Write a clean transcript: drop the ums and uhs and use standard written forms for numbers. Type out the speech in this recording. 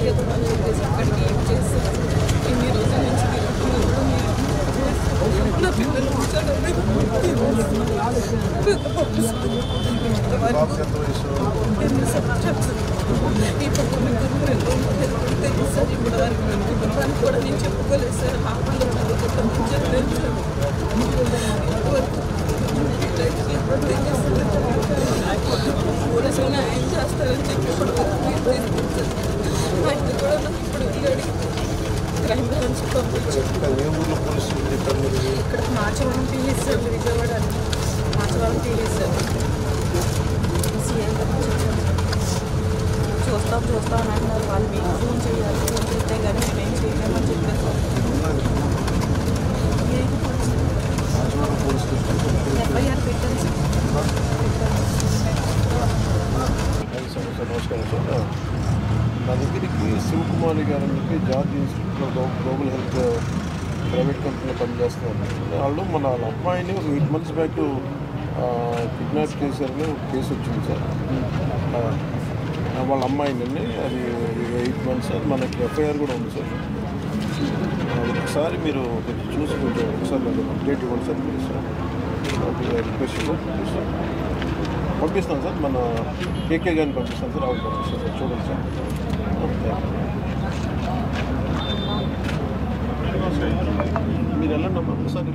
ఎదురు అని చెప్పేసి అక్కడికి ఏం చేస్తారు ఇన్ని రోజుల నుంచి తిరుగుతున్నా కూడా మీరు నా పిల్లలు కూర్చోడానికి ఈ పక్కన తెలుసు సార్ ఇప్పుడు వారికి మేము కుటుంబానికి కూడా నేను చెప్పుకోలేదు సార్ హాస్టల్లో చదువుకుంటామని చెప్పలేదు పోలీసులు న్యాయం చేస్తారని చెప్పి ఇప్పుడు ఆయన కూడా నాకు ఇప్పుడు అడిగి క్రైమ్ బ్రాంచ్ పంపించారు. ఇక్కడ Machavaram TVs sir Vijayawada Machavaram TVs sir CM చూస్తాం అని అంటున్నారు. వాళ్ళు మీకు ఫోన్ చేయాలి, ఫోన్ చేస్తే కానీ మేమేం చేయలేమని చెప్పారు. ఎఫ్ఐఆర్ పెట్టాను సార్. నమస్కారం సార్. నా దగ్గరికి శివకుమారి గారు అని చెప్పి జార్జ్ ఇన్స్టిట్యూట్లో గ్లోబల్ హెల్త్ ప్రైవేట్ కంపెనీలో పనిచేస్తున్నారు. వాళ్ళు వాళ్ళ అమ్మాయిని ఒక 8 months బ్యాక్ కిడ్నాప్ చేశారని ఒక కేసు వచ్చింది సార్. వాళ్ళ అమ్మాయిని అది 8 months అది మనకి ఎఫ్ఐఆర్ కూడా ఉంది సార్. ఒకసారి మీరు చూసి కొంచెం ఒకసారి నాకు అప్డేట్ ఇవ్వండి sir please sir. Request sir పంపిస్తాను సార్. మన కేకే గారిని పంపిస్తాను సార్. ఆవిడ పంపిస్తాను సార్. చూడండి సార్. మీరు వెళ్ళండి అమ్మా ఒకసారి.